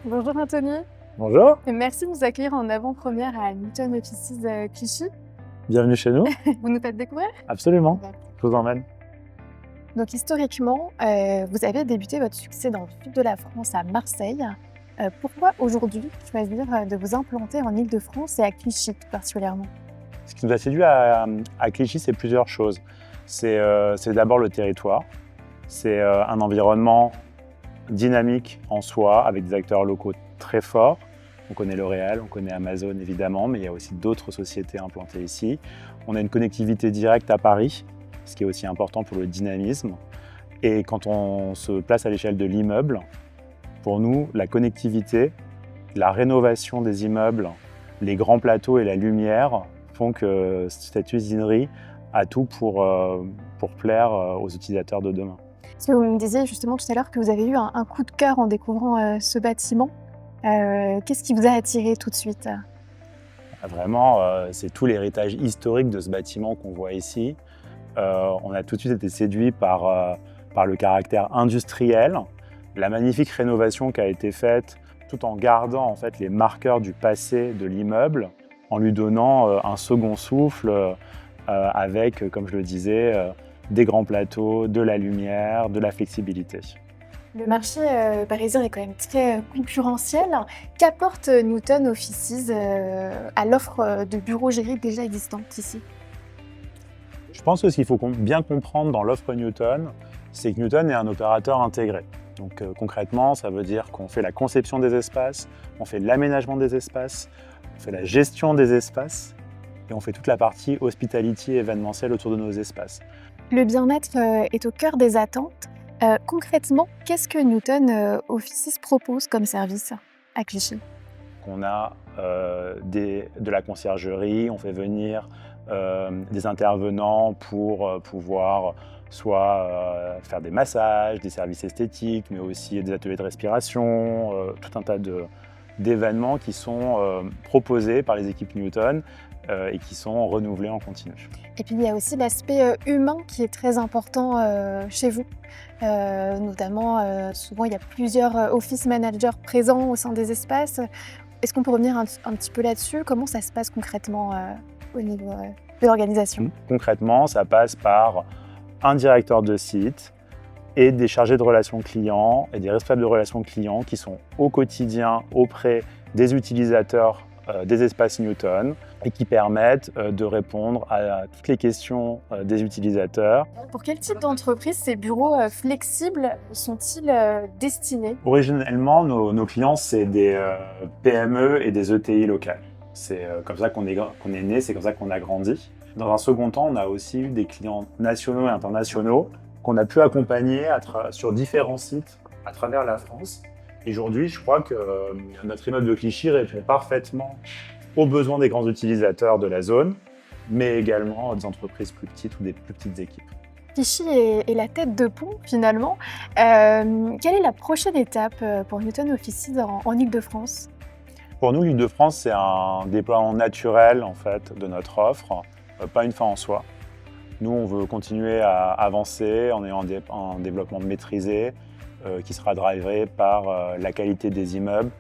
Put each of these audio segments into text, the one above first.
Bonjour Anthony, Bonjour, et merci de nous accueillir en avant-première à Newton Offices Clichy. bienvenue chez nous. Vous nous faites découvrir? Absolument, je vous emmène. Donc historiquement, vous avez débuté votre succès dans le sud de la France, à Marseille. Pourquoi aujourd'hui choisir de vous implanter en Île-de-France et à Clichy tout particulièrement? Ce qui nous a séduit à Clichy, c'est plusieurs choses. C'est d'abord le territoire. C'est un environnement dynamique en soi, avec des acteurs locaux très forts. On connaît L'Oréal, on connaît Amazon évidemment, mais il y a aussi d'autres sociétés implantées ici. On a une connectivité directe à Paris, ce qui est aussi important pour le dynamisme. Et quand on se place à l'échelle de l'immeuble, pour nous, la connectivité, la rénovation des immeubles, les grands plateaux et la lumière font que cette usinerie a tout pour plaire aux utilisateurs de demain. Parce que vous me disiez justement tout à l'heure que vous avez eu un coup de cœur en découvrant ce bâtiment. Qu'est-ce qui vous a attiré tout de suite? Vraiment, c'est tout l'héritage historique de ce bâtiment qu'on voit ici. On a tout de suite été séduit par le caractère industriel, la magnifique rénovation qui a été faite, tout en gardant en fait les marqueurs du passé de l'immeuble, en lui donnant un second souffle avec, comme je le disais, des grands plateaux, de la lumière, de la flexibilité. Le marché parisien est quand même très concurrentiel. Qu'apporte Newton Offices à l'offre de bureaux gérés déjà existante ici? Je pense que ce qu'il faut bien comprendre dans l'offre Newton, c'est que Newton est un opérateur intégré. Donc concrètement, ça veut dire qu'on fait la conception des espaces, on fait l'aménagement des espaces, on fait la gestion des espaces et on fait toute la partie hospitality événementielle autour de nos espaces. Le bien-être est au cœur des attentes. Concrètement, qu'est-ce que Newton Offices propose comme service à Clichy? On a de la conciergerie, on fait venir des intervenants pour pouvoir soit faire des massages, des services esthétiques, mais aussi des ateliers de respiration, tout un tas d'événements qui sont proposés par les équipes Newton et qui sont renouvelés en continu. Et puis il y a aussi l'aspect humain qui est très important chez vous. Notamment, souvent il y a plusieurs office managers présents au sein des espaces. Est-ce qu'on peut revenir un petit peu là-dessus? Comment ça se passe concrètement au niveau de l'organisation? Concrètement, ça passe par un directeur de site et des chargés de relations clients et des responsables de relations clients qui sont au quotidien auprès des utilisateurs des espaces Newton et qui permettent de répondre à toutes les questions des utilisateurs. Pour quel type d'entreprise ces bureaux flexibles sont-ils destinés? Originellement, nos clients, c'est des PME et des ETI locales. C'est comme ça qu'on est né, c'est comme ça qu'on a grandi. Dans un second temps, on a aussi eu des clients nationaux et internationaux qu'on a pu accompagner sur différents sites à travers la France. Et aujourd'hui, je crois que notre immeuble de Clichy répond parfaitement aux besoins des grands utilisateurs de la zone, mais également des entreprises plus petites ou des plus petites équipes. Clichy est la tête de pont finalement. Quelle est la prochaine étape pour Newton Offices en Île-de-France? Pour nous, l'Île-de-France, c'est un déploiement naturel en fait, de notre offre, pas une fin en soi. Nous, on veut continuer à avancer en ayant un développement maîtrisé qui sera drivé par la qualité des immeubles,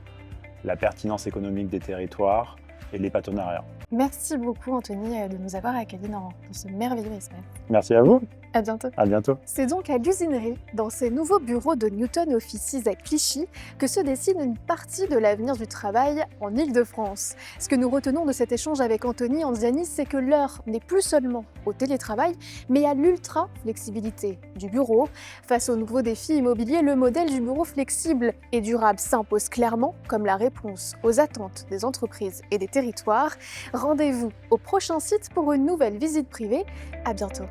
la pertinence économique des territoires et les partenariats. Merci beaucoup Anthony de nous avoir accueillis dans ce merveilleux espace. Merci à vous, À bientôt. à bientôt. C'est donc à l'usinerie, dans ces nouveaux bureaux de Newton Offices à Clichy, que se dessine une partie de l'avenir du travail en Île-de-France. Ce que nous retenons de cet échange avec Anthony Anziani, c'est que l'heure n'est plus seulement au télétravail, mais à l'ultra-flexibilité du bureau. Face aux nouveaux défis immobiliers, le modèle du bureau flexible et durable s'impose clairement comme la réponse aux attentes des entreprises et des territoires. Rendez-vous au prochain site pour une nouvelle visite privée. À bientôt.